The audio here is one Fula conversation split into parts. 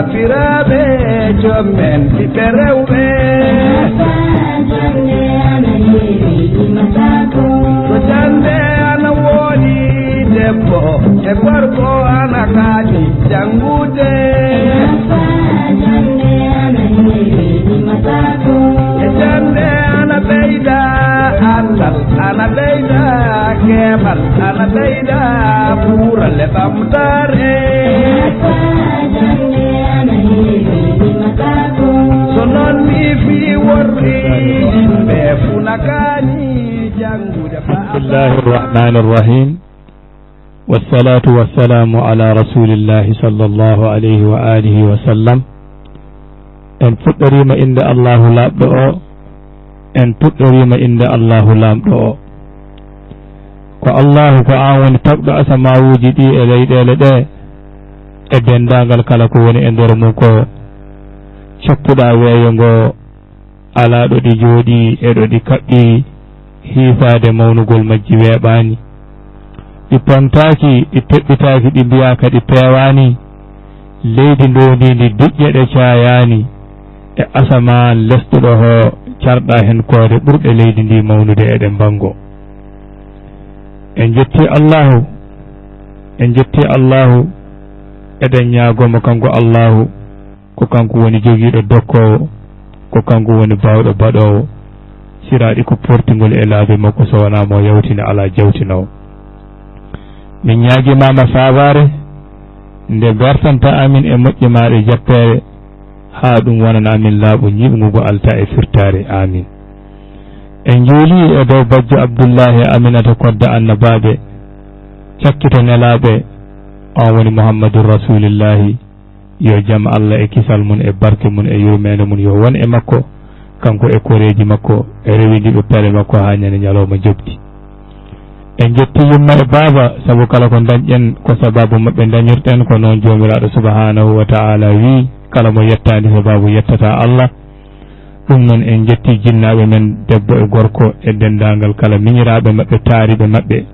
Afirabe jomen pipereuwe Kojande ana wodi debbo e gorko ana kadi jangude E jande ana beida andal ana beida kebal ana beida purale bamtare Sonon mi fi worri be funakani jangude Bismillahir Rahmanir Rahim Wassalatu wassalamu ala Rasulillahi sallallahu alayhi wa alihi wa sallam En fuɗɗorima inde Allahu labɗo o En puɗɗorima inde Allahu lamɗo o Ko Allahu ko an woni tagɗo asamawuji ɗi e leyɗele ɗe e dendagal kala ko woni e nder mum ko coppuɗa weeyo ngo alaɗo ɗi jooɗi eɗo ɗi kaɓɓi hiifade mawnugol majji weeɓani ɗi pontaki ɗi teɓɓitaki ɗi mbiyaka ɗi peewani leydi ndondindi duƴƴe ɗe cayani e asaman lesɗuɗo ho carɗa hen koode ɓurɗe leydi ndi mawnude eɗen bango en jetti Allahu eɗen ñaagomo kanko Allahu ko kanko woni jogiiɗo dokkowo ko kanko woni bawɗo baɗowo siraɗi ko portingol e laabi makko so wona mo yawtina ala jawtinowo min ñaagimama sabare nde bertanta amin e moƴƴe maɗe jappere ha ɗum wonana amin laaɓu ñiɓgugo alta e firtare amin en juuli e dow bajjo Abdoullahi Aminata kodda annabaɓe cakkito nelaɓe on woni Muhammadur Rasulillahi yo jam Allah e kisal mun e barke mun e yurmede mun yo won e makko kanko e koreji makko e rewindiɓe pere makko ha ñande ñalawma jobdi en jetti yumma e baaba saabu kala ko dañƴen ko sababu mabɓe dañirten ko noon jomiraɗo subhanahu wa ta'ala wi kala mo yettani sababu yettata Allah ɗum noon en jetti jinnaɓe men debbo e gorko e dendagal kala miñiraɓe mabɓe taariɓe mabɓe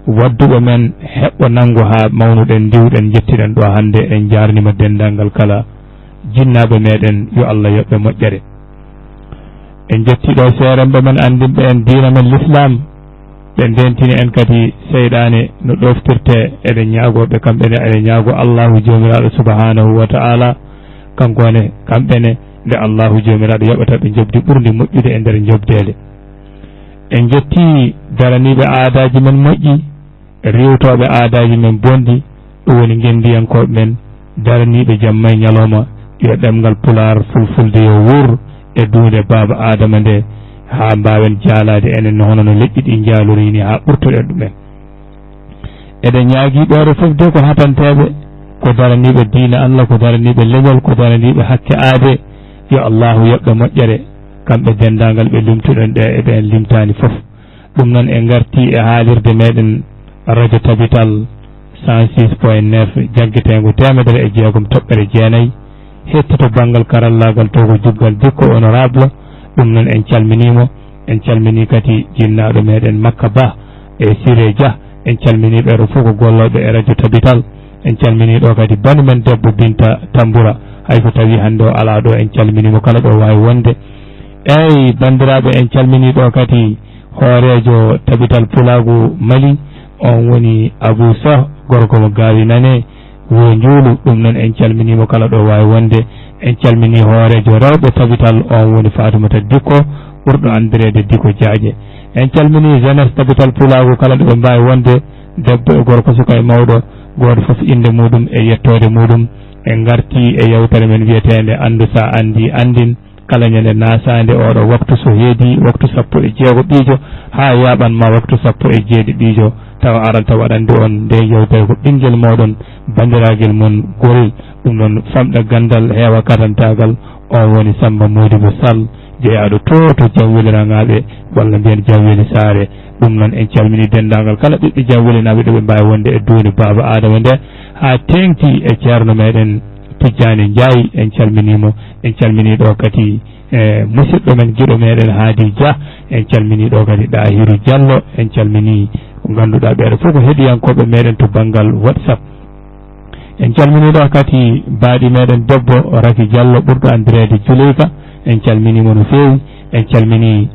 wadduɓe men heɓɓo nango ha mawnuɗen diwɗen jettiɗen ɗo hande en jarnima dendagal kala jinnaɓe meɗen yo Allah yoɓɓe moƴƴere en jettiɗo seeremɓe men andinɓe en diina men l'islam ɓe ndentini en kadi seyɗane no ɗoftirte eɗen ñaagoɓe kamɓene eɗen ñaago Allahu jomiraɗo subhanahu wa ta'ala kankone kamɓene nde Allahu jomiraɗo yoɓata ɓe jobdi ɓurdi moƴƴude e nder jobdele en jetti daraniɓe aadaji men moƴƴi riwtoɓe aadaji men bondi ɗum woni gendiyankoɓe men daraniɓe jamma e ñalawma yo ɗemgal pular fulfulde yo wur e duude baba adama nde ha mbawen jaalade enen hono no leƴƴi ɗi jaalurini ha ɓurtoɗen ɗumen eɗen ñaagui ɓeɗo foof de ko hatanteɓe ko daraniɓe diina Allah ko daraniɓe leñol ko daraniɓe hakke aade yo Allahu yoɓɓe moƴƴere kamɓe dendagal ɓe limtuɗen ɗe eɓe en limtani foof ɗum noon en garti e haalirde meɗen radio tabital 106.9 jagguitengo 106.9 hettoto banggal karallagal to ko juggal dikko honorable ɗum noon en calminimo en calmini kadi jinnaɗo meɗen Makka Ba e Siré Dia en calmini ɓeɗo fof ko golloɓe e radio tabital en calmini ɗo kadi bani men debbo Binta Tamboura hay ko tawi hande o ala ɗo en calminimo kala ɗo wawi wonde eyyi bandiraɓe en calmini ɗo kadi hoorejo tabital Pulagu Mali on woni Abou Sow gorko mo gawi nane wo juulu ɗum noon en calminimo kala ɗo wawi wonde en calmini hoorejo rewɓe tabital on woni Fatoumata Dikko ɓurɗo andirede Dikko Diagne en calmini jeunesse tabital Pulagu kala ɗo ɓe mbawi wonde debbo e gorko suka e mawɗo goto foof inde muɗum e yettode muɗum en garti e yewtere men wiyetede andu sa andi andin kala ñande nasade oɗo waktu so heedi waktu 16 ɓiijo ha yaɓanma waktu 17 ɓiijo tawa aranta waɗande on nde yewtere ko ɓinguel moɗon bandiraguel mon gorel ɗum noon famɗa gandal heewa katantagal on woni Samba Modibo Sall jeeyaɗo to jawweliraŋaɓe walla mbiyen jawweli saare. ɗum noon en calmini dendagal kala ɓiɓɓe jawwelinaɓe ɗoɓe mbawi wonde e duuni baba adama nde ha tengti e ceerno meɗen Tijjani Ndiaye. En calminimo, en calmini ɗo kadi musidɗo men giɗo meɗen Haadi Dia. En calmini ɗo kadi Ɗahiru Diallo. En calmini ko ganduɗa ɓeeɗo fof ko heeɗiyankoɓe meɗen to banggal WhatsApp. en calmini ɗo kadi baaɗi meɗen debbo Raki Diallo ɓurɗo andirede Juleyka. en calminimo no feewi. en calmini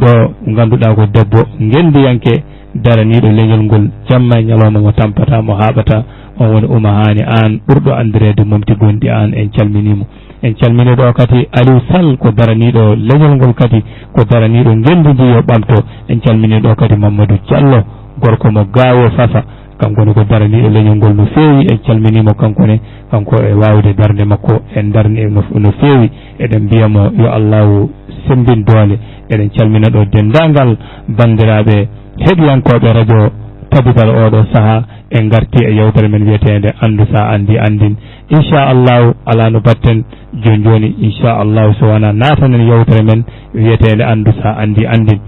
ɗo ganduɗa ko debbo gendiyanke daraniɗo leñol ngol jamma e ñalawma mo tampata mo haɓata, on woni Umahani an ɓurɗo andirede Momti Gondi an. en calminimo. en calmini ɗo kadi Aliou Sall ko daraniɗo leñol ngol kadi ko daraniɗo gendidi yo ɓamto. en calmini ɗo kadi Mamadou Diallo gorko mo Gawo Fafa, kankone ko daraniɗo leñol ngol no feewi. en calminimo kankone, kanko e wawde darde makko en darni no feewi. eɗen mbiyamo yo Allahu sembin doole. eɗen calmina ɗo dendagal bandiraɓe heɗiyankoɓe radio tabibal oɗo saaha. en garti e yewtere men wiyetede andu sa andi andin. inchallahu ala no batten joni inchallahu so wona natanen yewtere men wiyetede andu sa andi andin.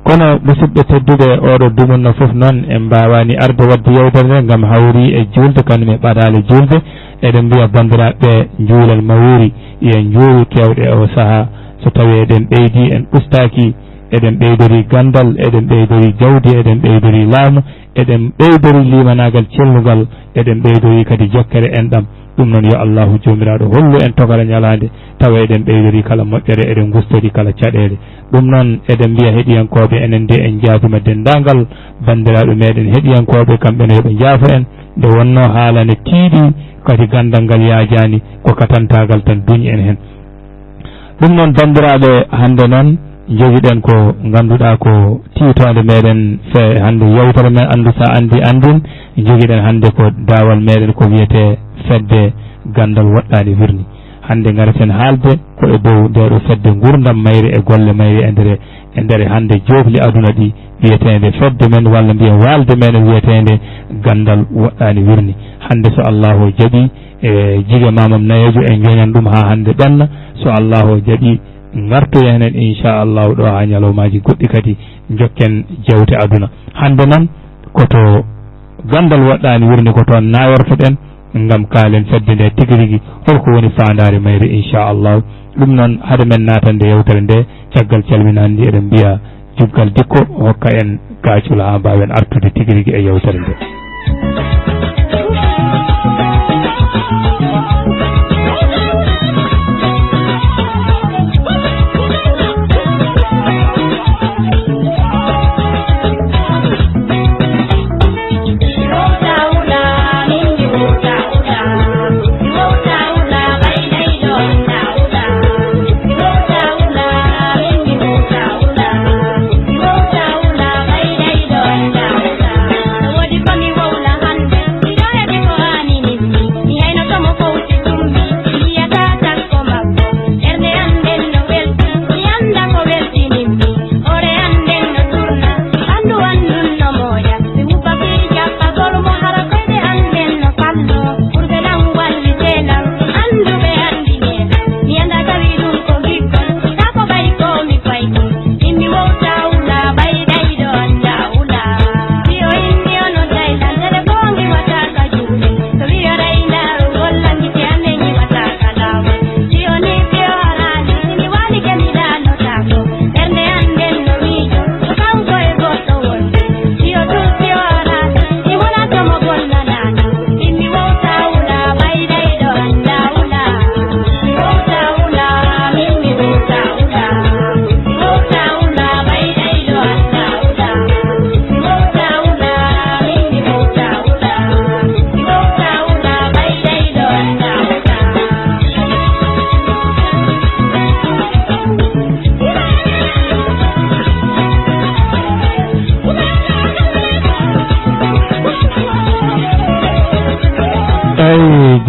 kono musidɓe tedduɓe oɗo dumunno foof noon en mbawani arde wadde yewtere nde gam hawri e julde kañum e ɓaɗale julde. eɗen mbiya bandiraɓe juulal mawuri yen juuru kewɗe o saaha. so tawi eɗen ɓeydi en ɓustaki, eɗen ɓeydori gandal, eɗen ɓeydori jawdi, eɗen ɓeydori laamu, eɗen ɓeydori limanagal cellugal, eɗen ɓeydori kadi jokkere enɗam. ɗum noon yo Allahu jomiraɗo hollu en togara ñalade tawa eɗen ɓeydori kala moƴƴere, eɗen gustori kala caɗele. ɗum noon eɗen mbiya heɗiyankoɓe enen de en jaabima dendagal bandiraɓe meɗen heɗiyankoɓe kamɓene yoɓe jaafo en nde wonno haala ne tiiɗi kadi gandal ngal yajani ko katantagal tan duñi en hen. ɗum noon bandiraɓe hande noon joguiɗen ko ganduɗa ko titode meɗen fe hande yewtere men andu sa andi andin. joguiɗen hande ko dawal meɗen ko wiyete fedde gandal woɗɗani wirni. hande gareten haalde ko e dow ndeɗo fedde gurdam mayre e golle mayre e nder hande jofli aduna ɗi wiyetede fedde men walla mbiyen walde meɗen wiyetede gandal woɗɗani wirni. hande so Allahu jaaɓi e jiga mamam nayejo en joñan ɗum ha hande ɓenna. so Allahu jaaɓi gartoya henen inchallahu ɗo ha ñalawmaji goɗɗi kadi jokken jewte aduna. hande noon koto gandal woɗɗani wirni ko toon nayortoɗen gam kaalen fedde nde tigui rigui holko woni fandare mayre inchallahu. ɗum noon haade men natande yewtere nde caggal calminandi eɗen mbiya juggal dikko hokka en gacul ha mbawen artude tigui rigui e yewtere nde.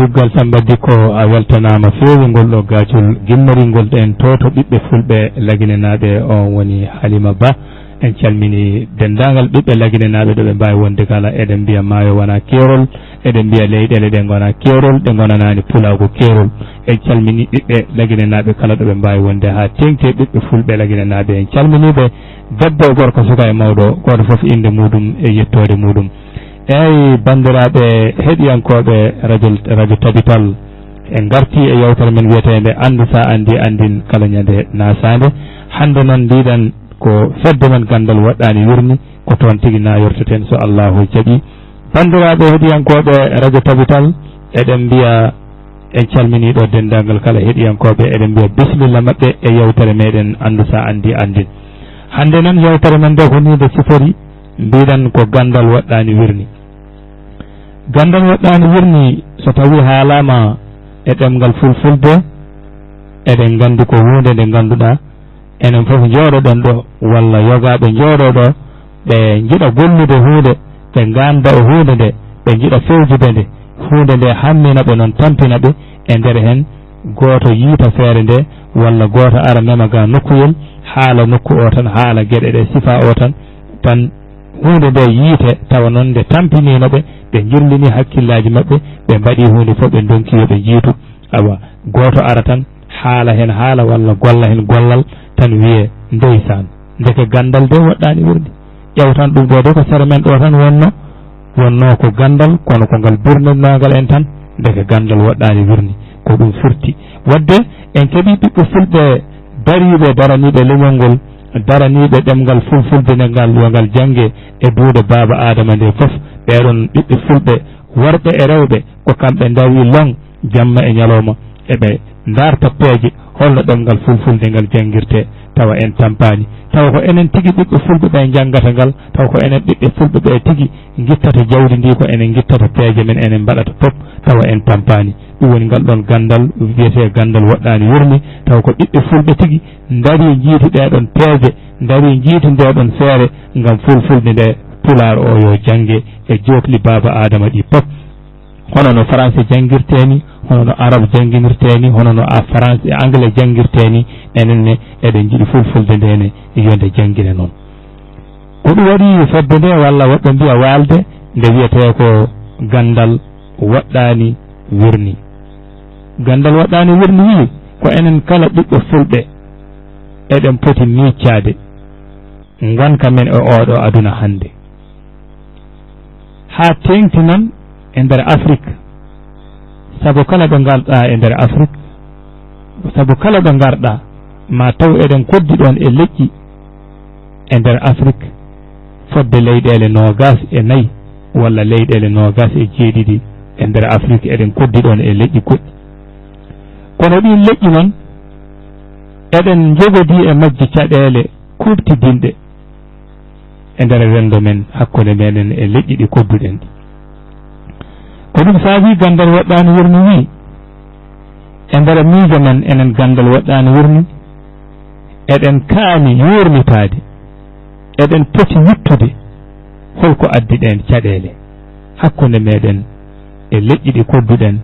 juggal Samba Dikko a weltanama feewi ngol ɗo gacol gimmori ngol ɗen to ɓiɓɓe fulɓe laguinenaɓe on woni Halima Ba. en calmini dendagal ɓiɓɓe laguinenaɓe ɗo ɓe mbawi wonde kala eɗen mbiya maayo wona keerol. eɗen mbiya leyɗele ɗe gona keerol ɗe gonanani pulago keerol. En calmini ɓiɓɓe laguinenaɓe kala ɗo ɓe mbawi wonde ha tengte ɓiɓɓe fulɓe laguinenaɓe. En calminiɓe debbo e gorko suka e mawɗo goto foof inde muɗum e yettode muɗum. eyyi bandiraɓe heɗiyankoɓe radio tabital en garti e yewtere men wiyetede andu sa andi andin kala ñande nasade. hande noon ndiɗan ko fedde men gandal waɗɗani wirni ko toon tigui nayorteten so Allahu jaaɓi. bandiraɓe heɗiyankoɓe radio tabital eɗen mbiya en calminiɗo dendagal kala heɗiyankoɓe eɗen mbiya bisimilla mabɓe e yewtere meɗen andu sa andi andin. hande noon yewtere men nde ko nide sifori mbiɗan ko gandal waɗɗani wirni. gandal waɗɗani wirni so tawi haalama e ɗemgal fulfulde eɗen gandi ko hunde nde ganduɗa enen foof jooɗoɗon ɗo walla yogaɓe jooɗoɗo ɓe jiiɗa gollude hunde ɓe ganda o hunde nde ɓe jiiɗa fewjude nde hunde nde hammina ɓe noon tampina ɓe e nder hen goto yiita feere nde walla goto ara mema ga nokkuyel haala nokku o tan haala gueɗe ɗe sifa o tan hunde nde yiite tawa noon nde tampinino ɓe ɓe jirlini hakkillaji mabɓe ɓe mbaɗi hunde fof ɓe donkiyo ɓe jiitu. awa goto ara tan haala hen haala walla golla hen gollal tan wiye ndeysan ndeke gandal de waɗɗani wirde. ƴewtan ɗum ɗo de ko sere men ɗo tan wonno ko gandal kono ko ngal birninagal en tan ndeke gandal waɗɗani wirni ko ɗum firti. wadde en keeɓi ɓiɓɓe fulɓe dariɓe daraniɓe leñol ngol daraniɓe ɗemgal fulfulde nde ngal yogal jangge e duude baba adama nde foof. ɓeɗon ɓiɓɓe fulɓe worɓe e rewɓe ko kamɓe dawi long jamma e ñalawma eɓe darta peeje holno ɗemgal fulfulde ngal jangguirte tawa en tampani tawa ko enen tigui ɓiɓɓe fulɓe ɓe janggata ngal tawa ko enen ɓiɓɓe fulɓe ɓe tigui guittata jawdi ndi ko enen guittata peeje men enen mbaɗata pop tawa en tampani. ɗum woni ngal ɗon gandal wiyete gandal waɗɗani wirni tawa ko ɓiɓɓe fulɓe tigui daari jiiti ɗeɗon peeje daari jiiti ndeɗon feere gam fulfulde nde pular o yo jangge e jokli baba adama ɗi pop. hono no français jangguirteni hono no arabe jangguirteni hono no france e anglais jangguirteni enenne eɗen jiiɗi fulfulde ndene yonde jangguine noon. ko ɗum waɗi fedde nde walla woɓɓe mbiya walde nde wiyete ko gandal waɗɗani wirni. gandal waɗɗani wirni wi ko enen kala ɓiɓɓe fulɓe eɗen poti miccade gonka men e oɗo aduna hande ha tengti noon e nder Afrique. saabu kala ɗo garɗa e nder Afrique saabu kala ɗo garɗa ma taw eɗen koddi ɗon e leƴƴi e nder Afrique fodde leyɗele 24 walla leyɗele 27 e nder Afrique eɗen koddi ɗon e leƴƴi goɗɗi. kono ɗin leƴƴi noon eɗen jogodi e majji caɗele kurtidinɗe e nder rendo men hakkude meɗen e leƴƴi ɗi kodduɗen ɗi. ko ɗum saabi gandal waɗɗani wirni wi e nder miijo men enen gandal waɗɗani wirni eɗen kaani yurnitade eɗen poti yittude holko addi ɗen caɗele hakkude meɗen e leƴƴi ɗi kodduɗen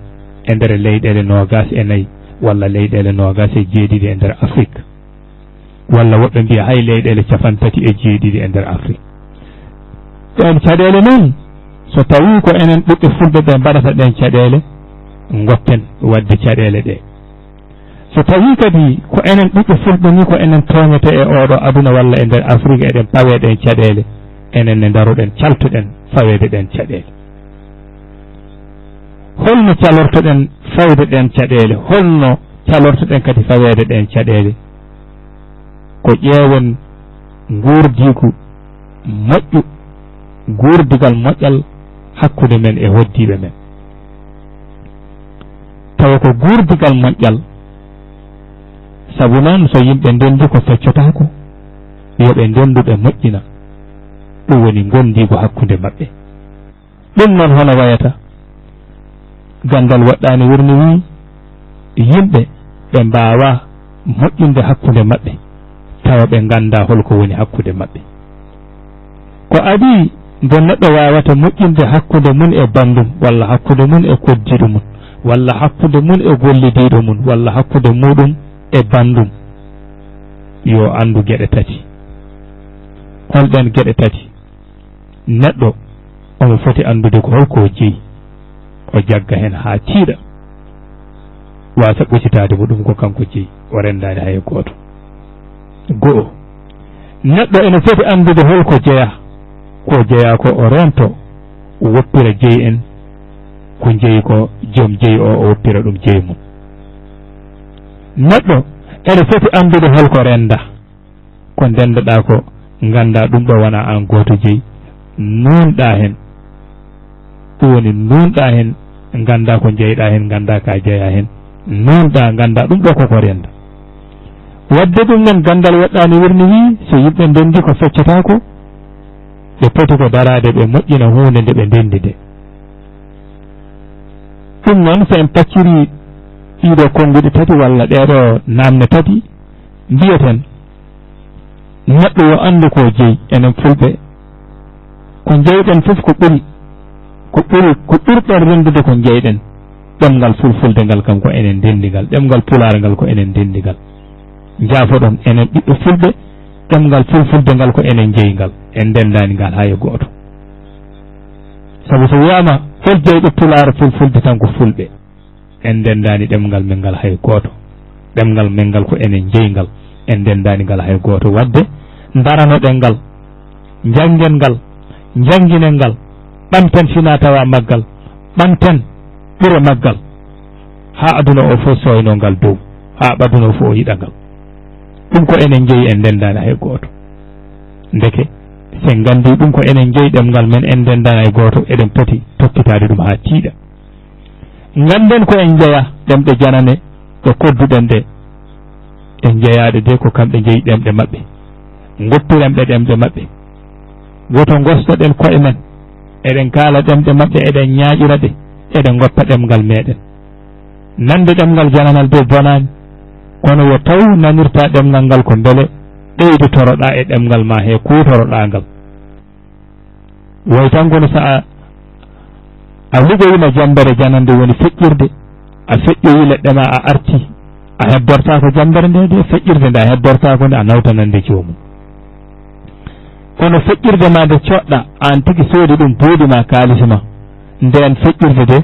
e nder leyɗele 24 walla leyɗele 27 e nder Afrique walla woɓɓe mbiya hay leyɗele 37 e nder Afrique. ɗen caɗele noon so tawi ko enen ɓiɓɓe fulɓe ɓe mbaɗata ɗen caɗele gotten wadde caɗele ɗe. so tawi kadi ko enen ɓiɓɓe fulɓe ni ko enen toñete e oɗo aduna walla e nder Afrique eɗen pawe ɗen caɗele enen ne daroɗen caltuɗen fawede ɗen caɗele. holno calortoɗen fawde ɗen caɗele holno calortoɗen kadi fawede ɗen caɗele ko ƴeewen gurdigu moƴƴu gurdigal moƴƴal hakkude men e hoddiɓe men. tawa ko gurdigal moƴƴal saabu noon so yimɓe ndendi ko feccotako yoɓe ndenduɓe moƴƴina ɗum woni gondigo hakkude maɓɓe. ɗum noon hono wayata gandal waɗɗani wirni wi yimɓe ɓe mbawa moƴƴinde hakkude maɓɓe tawa ɓe ganda holko woni hakkude maɓɓe. ko adi nde neɗɗo wawata moƴƴinde hakkude mun e bandum walla hakkude mun e koddiɗo mun walla hakkude mun e gollidiɗo mun walla hakkude muɗum e bandum yo andu gueɗe tati. holɗen gueɗe tati neɗɗo omo foti andude ko holko jeeyi o jagga hen ha tiiɗa wasa ɓocitade mo ɗum ko kanko jeeyi o rendani hay goto go'o neɗɗo ene foti andude holko jeeya ko o rento o woppira jeeyi en ko jeeyi ko joom jeeyi o woppira ɗum jeeyi mum neɗɗo ene foti andude holko renda ko ndendoɗa ko ganda ɗum ɗo wona an goto jeeyi nunɗa hen ɗum woni nunɗa hen ganda ko jeeyɗa hen ganda ka jeeya hen nunɗa ganda ɗum ɗo koko renda wadde ɗum men gandal waɗɗani wirni wi so yimɓe ndendi ko feccatako ɓe poti ko darade ɓe moƴƴina hunde nde ɓe ndendi de ɗum noon so en pacciri ɗiɗo konnguɗi tati walla ɗeɗo namne tati mbiyeten neɗɗo yo andu ko jeeyi enen fulɓe ko jeyɗen fof ko ɓurɗen rendude ko jeyɗen ɗemgal fulfulde ngal kam ko enen ndendigal ɗemgal pular ngal ko enen ndendigal jaafoɗon enen ɓiɓɓe fulɓe ɗemgal fulfulde ngal ko enen jeeygal en ndendani ngal ha e goto sabu so wiyama hol jeyɗo pular fulfulde tan ko fulɓe en ndendani ɗemgal men ngal hay goto ɗemgal men ngal ko enen jeeygal en ndendani ngal hay goto wadde daranoɗen ngal janggen ngal janginen ngal ɓamten fina tawa maggal ɓamten ɓuura maggal ha aduna o fof soyno ngal dow ha ɓaduna o fof o yiɗa ngal ɗum ko enen jeeyi en ndendani hay goto ndeke sen gandi ɗum ko enen jeeyi ɗemgal men en ndendani hay goto eɗen poti tokkitade ɗum ha tiiɗa ganden ko en jeeya ɗemɗe janane ɗe kodduɗen ɗe en jeeyaɗe de ko kamɓe jeeyi ɗemɗe maɓɓe goppiren ɓe ɗemɗe maɓɓe woto gostoɗen koye men eɗen kaala ɗemɗe maɓɓe eɗen ñaaƴira ɗe eɗen goppa ɗemgal meɗen nande ɗemgal jananal dow bonani kono yo taw nanirta ɗemgal ngal ko beele ɓeydu toroɗa e ɗemgal ma he kutoroɗa ngal way tan kono sa a ligoyima jambere janande woni feƴƴirde a feƴƴoyi leɗɗe ma a arti a heddorta ko jambere nde de feƴƴirde nde a heddorta ko nde a nawtanande jomum kono feƴƴirde ma nde coɗɗa an tigi soodi ɗum boodi ma kaalisi ma nden feƴƴirde de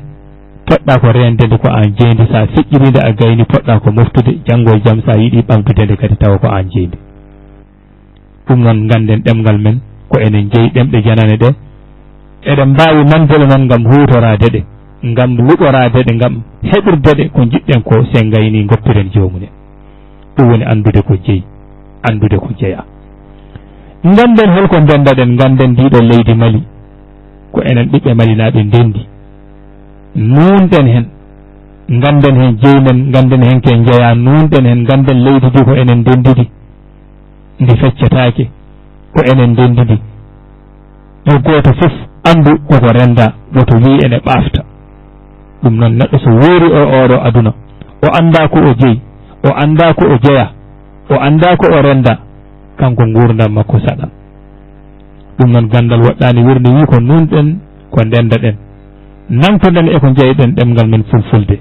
poɗɗa ko rendede ko an jeyndi sa feƴƴirinde a gayni poɗɗa ko moftude janggo e jaam sa yiiɗi ɓamtude nde kadi tawa ko an jeyndi ɗum noon ganden ɗemgal men ko enen jeeyi ɗemɗe janane ɗe eɗen mbawi mandele noon gam hutorade ɗe gam luɓorade ɗe gam heɓirde ɗe ko jiɗɗen ko sen gayni goppiren jomum en ɗum woni andude ko jeeyi andude ko jeeya ganden holko ndendaɗen ganden ndiɗo leydi Mali ko enen ɓiɓɓe malinaɓe ndendi nunɗen hen ganden hen jeeyi men ganden hen ke jeeya nunɗen hen ganden leydi ndi ko enen ndendidi ndi feccetake ko enen ndendidi ɗo goto fof andu koko renda woto wi ene ɓafta ɗum noon neɗɗo so woori oɗo aduna o anda ko o jeeyi o anda ko o jeeya o anda ko o renda kanko gurdam makko saɗan ɗum noon gandal waɗɗani wirde wi ko nunɗen ko ndendaɗen nantoɗen eko jeyɗen ɗemgal men fulfulde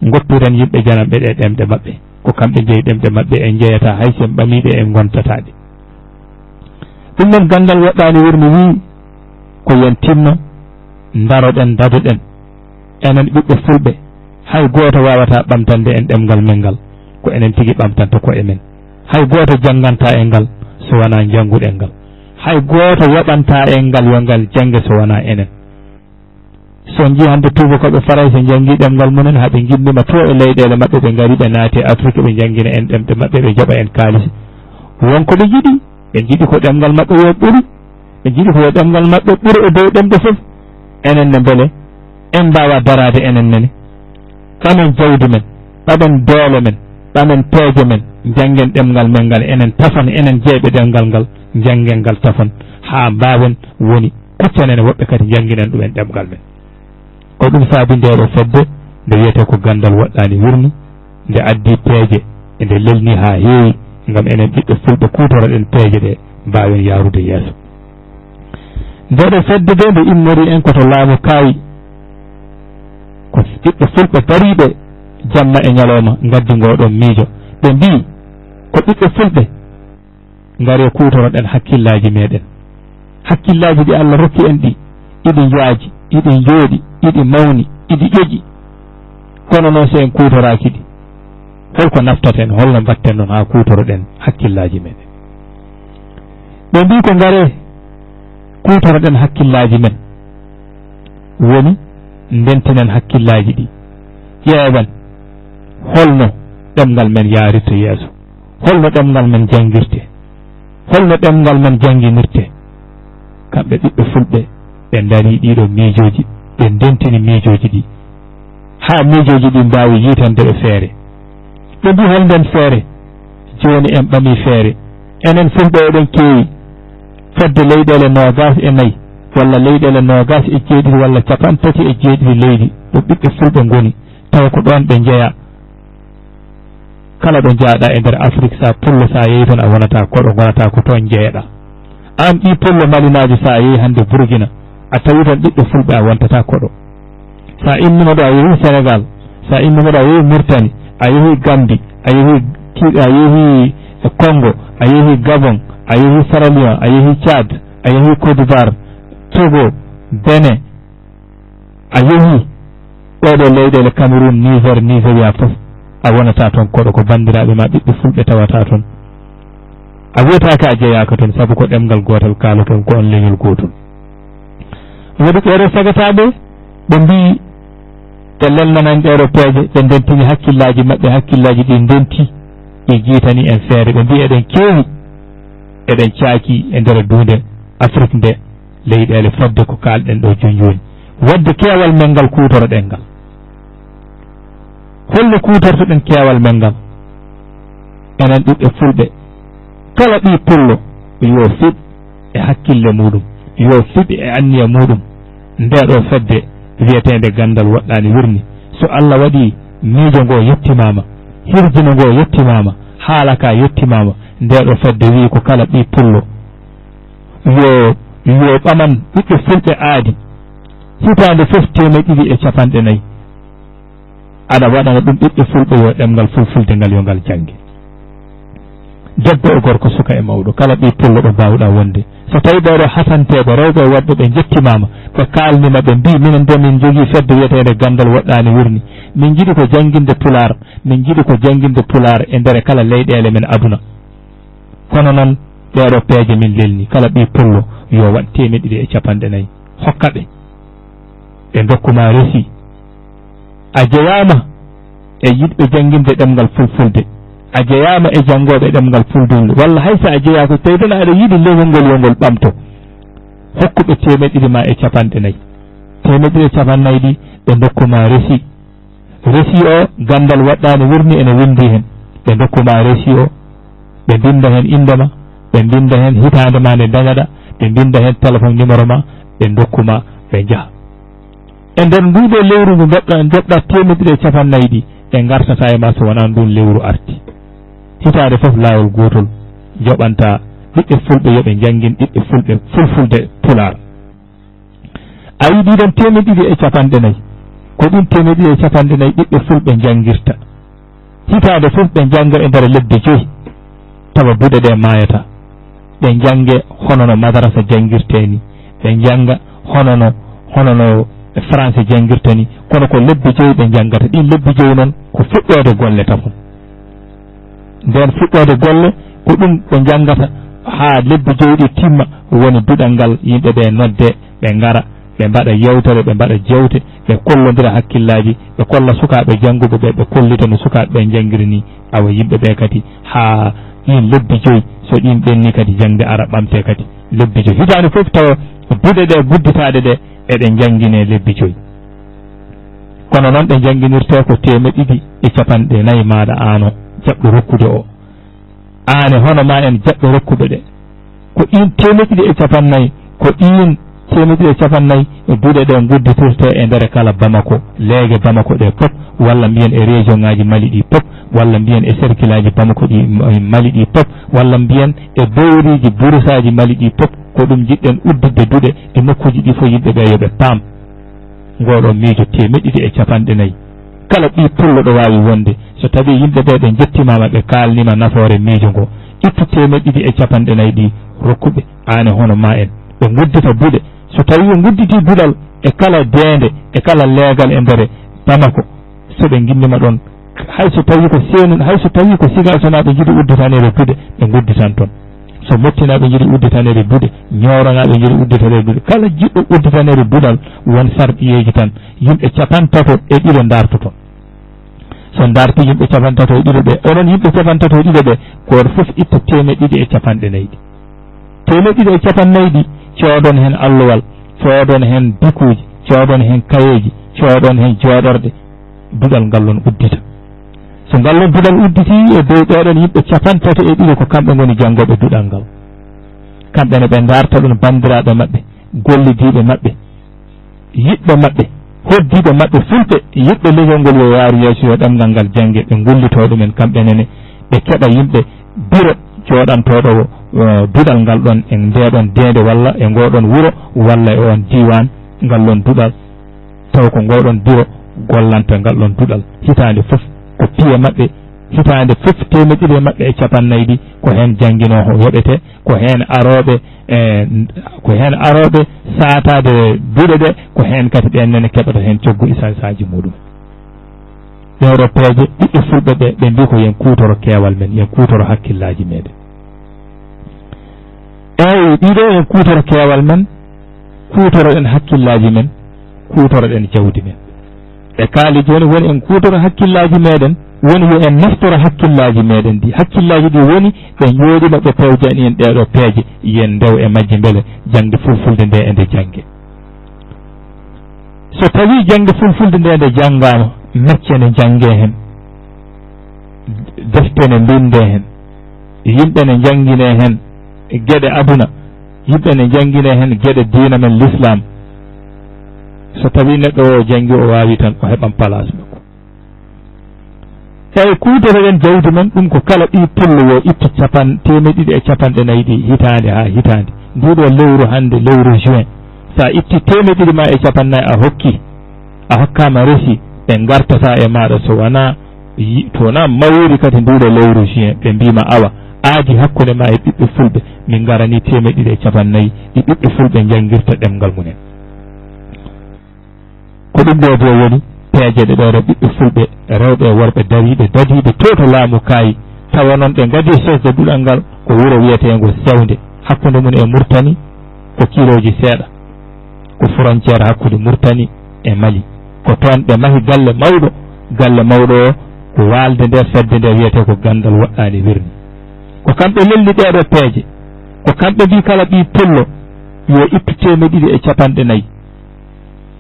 goppiren yimɓe jananɓe ɗe ɗemɗe maɓɓe ko kamɓe jeeyi ɗemɗe maɓɓe en jeeyata hay sen ɓamiɗe en gontataɗe ɗum noon gandal waɗɗani wirde wi ko yen tinno daroɗen dadoɗen enen ɓiɓɓe fulɓe hay goto wawata ɓamtande en ɗemgal men ngal ko enen tigui ɓamtanta koye men hay goto jangganta en ngal so wona jangguɗen ngal hay goto yoɓanta en ngal yo ngal jangge so wona enen so jii hande tubakoɓe faray so janggi ɗemgal mumen haaɓe guinnima to e leyɗele maɓɓe ɓe gari ɓe naati Afrique ɓe jangguina en ɗemɗe maɓɓe ɓe jooɓa en kaalisi wonko ɓe jiiɗi ɓe jiiɗi ko ɗemgal maɓɓe yo ɓuuri ɓe jiiɗi ko ɗemgal maɓɓe ɓuuri e dow ɗemɗe fof enen ne beele en mbawa darade enen nene ɓamen jawdi men ɓamen doole men ɓamen peeje men janggen ɗemgal men ngal enen tafan enen jeeɓe ɗemgal ngal janggen ngal tafan ha mbawen woni kuccanene woɓɓe kadi jangginen ɗumen ɗemgal men ko ɗum saabi ndeɗo fedde nde wiyete ko gandal waɗɗani wurni nde addi peeje e nde lelni ha heewi gam enen ɓiɓɓe fulɓe kutoroɗen peeje ɗe mbawen yarude yeeso ndeɗo fedde de nde immori en koto laamu kaawi ko ɓiɓɓe fulɓe dariɓe jamma e ñalawma gaddi ngoɗon miijo ɓe mbi ko ɓiɓɓe fulɓe ngare kutoroɗen hakkillaji meɗen hakkillaji ɗi Allah rokki en ɗi iɗi yaaji iɗi jooɗi iɗi mawni iɗi ƴoƴi kono noon so en kutoraki ɗi holko naftaten holno mbatten noon ha kutoroɗen hakkillaji men ɓe mbi ko ngare kutoroɗen hakkillaji men woni ndentinen hakkillaji ɗi ƴeewan holno ɗemgal men yarirta yeeso holno ɗemgal men jangirte holno ɗemgal men janginirte kamɓe ɓiɓɓe fulɓe ɓe daari ɗiɗo miijoji ɓe ndentini miijoji ɗi ha miijoji ɗi mbawi yitandeɓe feere ɓe mbi holnden feere joni en ɓami feere enen fulɓe oɗon keewi fodde leyɗele 24 walla leyɗele 27 walla 37 leydi ɗo ɓiɓɓe fulɓe ngoni taw ko ɗon ɓe jeeya kala ɗo jaaɗa e nder Afrique sa pullo sa yeeyi toon a wonata koɗo gonata ko toon jeeyaɗa an ɗi pullo malinaji sa yeeyi hande Burkina a tawi tan ɓiɓɓe fulɓe a wontata koɗo sa imminoɗo a yeehi Sénégal sa imminoɗo a yeehi Mauritanie a yeehi Gambie a yeehi Congo a yeehi Gabon a yeehi Sierra Leone a yeehi Tchad a yeehi Côte d'Ivoire Togo Benin a yeehi ɗoɗo leyɗele Cameroun Niger Nigéria fof a wonata toon koɗo ko bandiraɓe ma ɓiɓɓe fulɓe tawata toon a wiyatake a jeeyaka toon saabu ko ɗemgal gotal kaloton ko on leñol gotol woodi ɓeɗo sagataɓe ɓe mbi ɓe lelnanan européje ɓe ndentini hakkillaji maɓɓe hakkillaji ɗi ndenti ɓe jiitani en feere ɓe mbi eɗen keewi eɗen caaki e nder dunde Afrique nde leyɗele fodde ko kalɗen ɗo joni wadde keewal men ngal kutoroɗen ngal holno kutortoɗen keewal men ngal enen ɓiɓɓe fulɓe kala ɓi pullo yo fiɓ e hakkille muɗum yo fiɓ e anniya muɗum ndeɗo fedde wiyetede gandal waɗɗani wirni so Allah waɗi miijo ngo yettimama hirjino ngo yettimama haalaka yettimama ndeɗo fedde wi ko kala ɓi pullo yo ɓaman ɓiɓɓe fulɓe aadi hitande fof 250 aɗa waɗana ɗum ɓiɓɓe fulɓe yo ɗemgal fulfulde ngal yo ngal jangge debbo e gorko suka e mawɗo kala ɓi pullo ɗo mbawɗa wonde so tawi ɓeɗo hasanteɓe rewɓe wadɓe ɓe jettimama ɓe kalnima ɓe mbi minen de min jogui fedde wiyetede gandal waɗɗani wirni min jiiɗi ko jangguinde pular min jiiɗi ko jangguinde pular e nder kala leyɗele men aduna kono noon ɗeɗo peeje min lelni kala ɓi pullo yo waɗ 250 hokka ɓe ɓe dokkuma resi a jeyama e yiɗɓe jangguinde ɗemgal fulfulde a jeyama e jangoɓe ɗemgal fuldunde walla haysa a jeeya ko tawi tan aɗa yiiɗi lewol ngol yongol ɓamto hokkuɓe 200 ma e 50 250 ɗi ɓe dokkuma resi o gandal waɗɗani wirni ene windi hen ɓe dokkuma resi o ɓe binda hen indema ɓe binda hen hitande ma nde dañaɗa ɓe binda hen téléphone numéro ma ɓe dokkuma ɓe jaaha e nder nduɗo lewru ndu joɓɗa 250 ɗi ɓe gartata e ma so wona ndun lewru arti hitande fof lawol gotol joɓanta ɓiɓɓe fulɓe yoɓe jangguin ɓiɓɓe fulɓe fulfulde pular a yi ɗiɗon 250 ko ɗin 250 ɓiɓɓe fulɓe jangguirta hitande fof ɓe jangga e nder lebbe 5 tawa duɗe ɗe mayata ɓe jangge hono no madarasa jangguirte ni ɓe jangga hono no français jangguirta ni kono ko lebbi 5 ɓe janggata ɗin lebbi 5 noon ko fuɗɗode golle tafon nden fuɗɗode golle ko ɗum ɓe janggata ha lebbi 5 ɗi timma woni duɗal ngal yimɓe ɓe nodde ɓe ngara ɓe mbaɗa yewtere ɓe mbaɗa jewte ɓe kollodira hakkillaji ɓe kolla sukaɓe jangguɓe ɓe kollita no sukaɓe ɓe janggiri ni awa yimɓe ɓe kadi ha ɗin lebbi 5 so ɗin ɓenni kadi jangde ara ɓamte kadi lebbi 5 hitande fof tawa duɗe ɗe gudditaɗe ɗe eɗen jangguine lebbi 5 kono noon ɓe jangguinirte ko 250 maɗa ano jaɓɗo rokkude o ane hono ma en jaɓɓe rokkuɓe ɗe ko ɗin 250 ko ɗin 250 e duɗe ɗe gudditirte e nder kala Bamako leege Bamako ɗe pop walla mbiyen e région ngaji Mali ɗi pop walla mbiyen e cercle aji Bamako ɗi Mali ɗi pop walla mbiyen e dowriji boursaji Mali ɗi pop ko ɗum jiɗɗen uddidde duɗe e nokkuji ɗi fo yimɓe ɓe yoɓe paam ngoɗo miijo 250 kala ɓi pullo ɗo wawi wonde so tawi yimɓe ɓe ɓe jettimama ɓe kalnima nafoore miijo ngo ittu 250 ɗi rokkuɓe ane hono ma en ɓe guddita duɗe so tawi gudditi duɗal e kala deende e kala leegal e ndere Bamako so ɓe ginnima ɗon hayso tawi ko seenun hayso tawi ko sigasonaɓe jiiɗi udditanede duuɗe ɓe gudditan toon so mottinaɓe jiiɗi udditanede duuɗe ñoronaɓe jiiɗi udditanede duuɗe kala jiɗɗo udditanede duuɗal won sarɗiyeji tan yimɓe 33 dartoton so darti yimɓe 33 ɓe onon yimɓe 33 ɓe goto foof itta 250 250 coodon hen allowal coodon hen bikuji coodon hen kayeji coodon hen jooɗorde duɗal ngallon uddita so ngallon duɗal udditi e dow ɗoɗon yimɓe 32 ko kamɓe goni janngoɓe duɗal ngal kamɓene ɓe darta ɗum bandiraɓe maɓɓe gollidiɓe maɓɓe yiɗɓe maɓɓe hoddiɓe maɓɓe fulɓe yiɗɓe leñol ngol yo yaari yeeso yo ɗemgal ngal jangge ɓe gullito ɗumen kamɓenene ɓe keɓa yimɓe biro jooɗantoɗo duɗal ngal ɗon e ndeɗon deende walla e ngoɗon wuro walla e on diwan ngallon duɗal taw ko ngoɗon biro gollanta ngallon duɗal hitande fof ko piye maɓɓe hitande fof 200 maɓɓe e 50 ko hen janguinoho yoɓete ko hen aroɓe satade duuɗe ɗe ko hen kadi ɓennene keɓata hen coggu isasaji muɗum europeje ɓiɓɓe fulɓe ɓe mbi ko yen kutoro keewal men yen kutoro hakkillaji meɗen eyyi ɗiɗo en kutoro keewal men kutoroɗen hakkillaji men kutoroɗen jawdi men ɓe kaali joni woni en kutoro hakkillaji meɗen woni yo en naftoro hakkillaji meɗen ɗi hakkillaji ɗi woni ɓe jooɗima ɓe pewjani en ɗeɗo peeje yen ndew e majje beele jangde fulfulde nde e nde jangge so tawi jangde fulfulde nde nde janggama mecce ne jangge hen defte ne mbinde hen yimɓe ne jangguine hen gueɗe aduna yimɓe ne jangguine hen gueɗe diina men l'islam so tawi neɗɗo o jangi o wawi tan o heɓan place makko tawi kutoroɗen jawdi men ɗum ko kala ɓi pullo yo itta 250 ɗi hitande ha hitande nduɗo lewru hande lewru juin sa itti 200 ma e 50 a hokki a hokkama resi ɓe gartata e maɗa so wona to wona mawri kadi nduɗo lewru juin ɓe mbima awa aadi hakkude ma e ɓiɓɓe fulɓe min garani 250 ɗi ɓiɓɓe fulɓe jangguirta ɗemgal mumen ko ɗum ɗo bo woni peeje ɗe ɗo ɓiɓɓe fulɓe rewɓe e worɓe dariɓe dadiɓe to laamu kaayi tawa noon ɓe gadi sosde duɗal ngal ko wuuro wiyetego Sewnde hakkude mum e Mauritanie ko kiloji seeɗa ko frontiére hakkude Mauritanie e Mali ko toon ɓe mahi galle mawɗo o ko walde nder fedde nde wiyete ko gandal waɗɗani wirni ko kamɓe lelli ɗeɗo peeje ko kamɓe mbi kala ɓi pullo yo ittu 250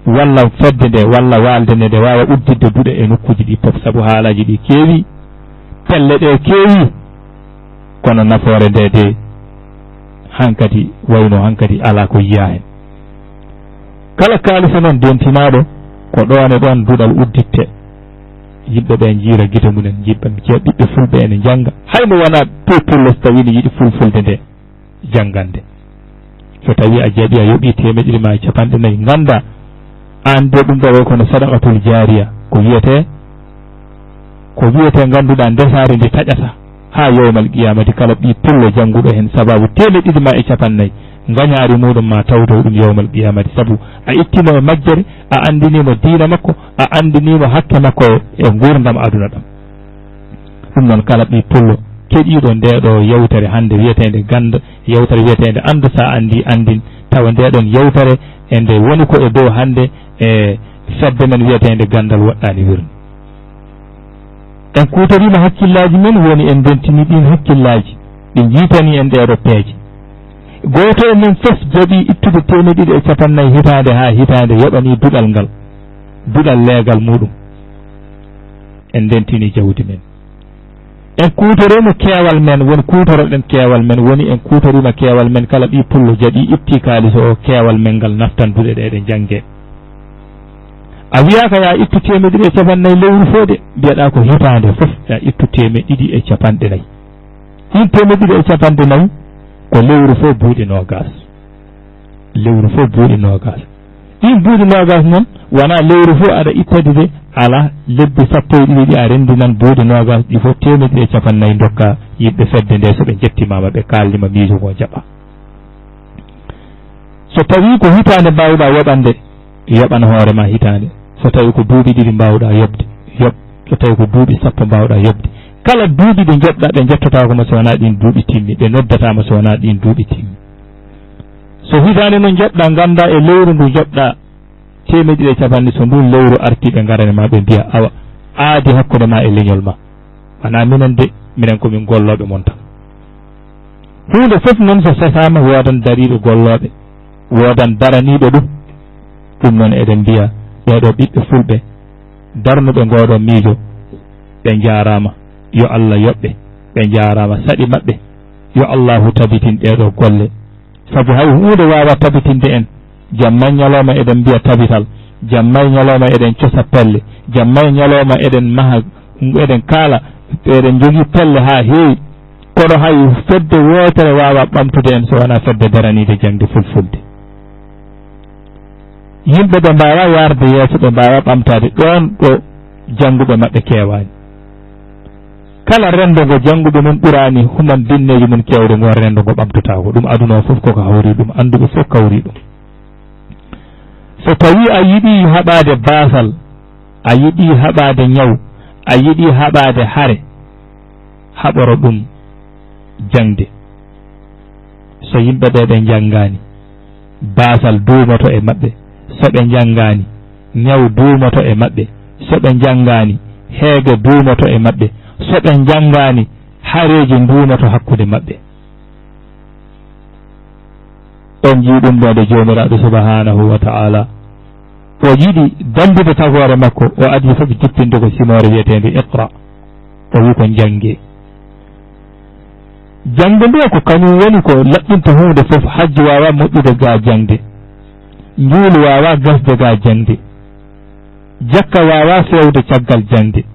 walla fedde nde walla walde nde wawa uddidde duɗe e nokkuji ɗi pop saabu haalaji ɗi keewi pelle ɗe keewi kono nafoore nde de hankadi wayno hankadi ala ko yiya hen kala kalisa noon dentinaɗo ko ɗon e ɗon duɗal udditte yimɓe ɓe jiira guite mumen ɓiɓɓe fulɓe ene jangga hayno wona pepullo so tawi ne yiiɗi fulfulde nde janggande so tawi a jaaɓi a yooɓi 200 ma 50 ganda an de ɗum ɗo kono sadaqatul jariya ko wiyete ganduɗa ndesare nde taƴata ha yowmal qiyamati kala ɓi pullo jannguɗo hen sababu 200 ma e 50 gañaari muɗum ma tawto ɗum yowmal qiyamati saabu a ittimo e majjere a andinimo diina makko a andinimo hakke makko e gurdam aduna ɗam ɗum noon kala ɓi pullo keɗiɗo ndeɗo yewtere hande wiyetede ganda yewtere wiyetede andu sa andi andin tawa ndeɗon yewtere e nde woni ko e dow hande e fedde men wiyetede gandal waɗɗani wirni en kutorima hakkillaji men woni en dentini ɗin hakkillaji ɗi jiitani en ɗeɗo peeje goto e men fof jaaɓi ittude 250 hitande ha hitande yoɓani duɗal ngal duɗal leegal muɗum en dentini jawdi men en kutorima keewal men woni kutoroɗen keewal men woni en kutorima keewal men kala ɓi pullo jaaɓi itti kalis o keewal men ngal naftan duɗe ɗe ɗe jangge a wiyaka ya ittu 250 lewru fo de mbiyeɗa ko hitande fof ya ittu 250 ɗin 250 ko lewru fo buuɗi nogas ɗin buuɗi nogas noon wona lewru fo aɗa ittade de ala lebbi 12 ɗi a rendinan buuɗi nogas ɗi fof 250 dokka yimɓe fedde nde soɓe jettimama ɓe kaldima miijo ko jaɓa so tawi ko hitande mbawɗa yoɓande yoɓan hoore ma hitande so tawi ko duuɓi ɗiɗi mbawɗa yoɓde yoɓ so tawi ko duuɓi sappo mbawɗa yoɓde kala duuɓi ɗi joɓɗa ɗe jettotakoma so wona ɗin duuɓi timmi ɗe noddatama so wona ɗin duuɓi timmi so hitande noon joɓɗa ganda e lewru ndu joɓɗa 150 so ndun lewru arti ɓe garane ma ɓe mbiya awa aadi hakkude ma e leñol ma wona minen de minen komin golloɓe mon tan hunde fof noon so sesama wodan dariɓe golloɓe wodan daraniɓe ɗum noon eɗen mbiya ɓeɗo ɓiɓɓe fulɓe darnuɓe ngoɗo miijo ɓe jarama yo Allah yoɓɓe ɓe jarama saɗi maɓɓe yo Allahu tabitin ɗeɗo golle sabu hay hunde wawa tabitinde en jamma ñalawma eɗen mbiya tabital jamma ñalawma eɗen cosa pelle jamma ñalawma eɗen maha eɗen kaala eɗen jogui pelle ha heewi kono hay fedde wotere wawa ɓamtude en so wona fedde daranide jangde fulfulde yimɓe ɓe mbawa yarde yeeso ɓe mbawa ɓamtade ɗon ɗo jannguɓe maɓɓe kewani kala rendo ngo jannguɓe mum ɓurani human dinneji mum kewde ngo rendo ngo ɓamtotako ɗum aduna o fof koko hawri ɗum anduɓe fof kawri ɗum so tawi a yiɗi haɓade basal a yiɗi haɓade ñaw a yiɗi haɓade haare haɓoro ɗum jangde so yimɓe ɓe ɓe janngani basal duumoto e maɓɓe so ɓe janngani ñaw duumoto e maɓɓe so ɓe janngani heege duumoto e maɓɓe so ɓe janngani haareji duumoto hakkude maɓɓe on jii ɗum ɗo nde jomiraɗo subhanahu wa ta'ala o yiɗi dandude tagore makko o adi fof jippinde ko simore wiyetende iqra o wi ko jangge jangde nde ko kañum woni ko laɓɓinta hunde fof hajji wawa moƴƴude ga jangde njuulu wawa gasde ga jangde jakka wawa fewde caggal jangde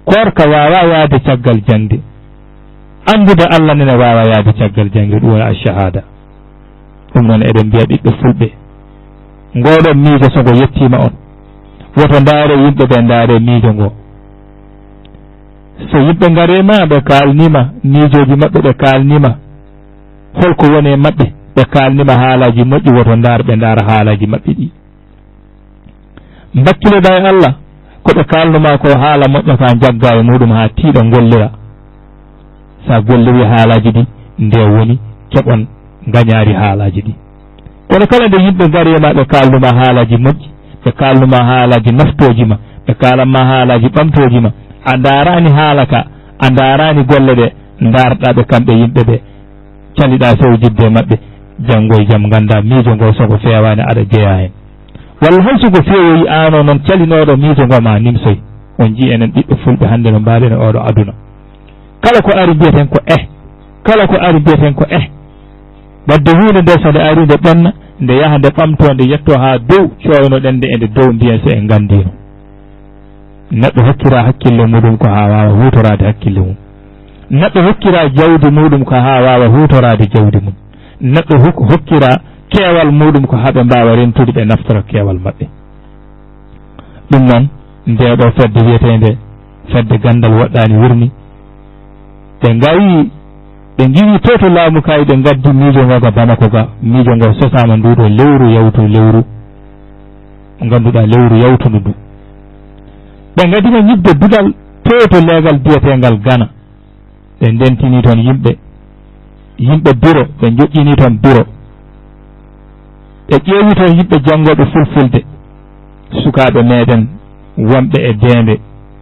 korka wawa yaade caggal jangde andude Allah nene wawa yaade caggal jangde ɗum woni ashahada ɗum noon eɗen mbiya ɓiɓɓe fulɓe ngoɗon miijo sogo yettima on woto ndaare yimɓe ɓe ndaare miijo ngo so yimɓe garema ɓe kalnima miijoji maɓɓe ɓe kalnima holko woni e maɓɓe ɓe kalnima haalaji moƴƴi woto ndaar ɓe ndaara haalaji maɓɓe ɗi bakkiloɗa e Allah koɓe kalnuma ko haala moƴƴa ka jagga e muɗum ha tiiɗa gollira sa golliri haalaji ɗi nde woni keɓon gañaari haalaji ɗi kono kala nde yimɓe garema ɓe kalnuma haalaji moƴƴi ɓe kalnuma haalaji naftoji ma ɓe kalanma haalaji ɓamtoji ma a darani haala ka a darani golle ɗe darɗaɓe kamɓe yimɓe ɓe caliɗa sew jidde maɓɓe janggo e jaam ganda miijo ngo soko fewani aɗa jeeya hen walla hay soko fewoyi ano noon calinoɗo miijo ngo ma nimsoy on jii enen ɓiɓɓe fulɓe hande no mbaɗen oɗo aduna kala ko ari mbiyeten ko kala ko ari mbiyeten ko wadde hunde nde so nde ari nde ɓenna nde yaha nde ɓamto nde yetto ha dow coynoɗen nde e nde dow mbiyen so en gandino neɗɗo hokkira hakkille muɗum ko ha wawa hutorade hakkille mum neɗɗo hokkira jawdi muɗum ko ha wawa hutorade jawdi mum neɗɗo hokkira keewal muɗum ko haɓe mbawa rentude ɓe naftoro keewal maɓɓe ɗum noon ndeɗo fedde wiyetende fedde gandal woɗɗani wurni ɓe gawi ɓe giwi to to laamu kayi ɓe gaddi miijo ngo ga Bamako ga miijo ngo sosama nduɗo lewru yawtu lewru ganduɗa lewru yawtudu ndu ɓe gadima ñibde duɗal to leegal biyetegal Gana ɓe ndentini toon yimɓe bureau ɓe joƴƴini toon bureau ɓe ƴeewi toon yimɓe janngoɓe fulfulde sukaɓe meɗen wonɓe e Dende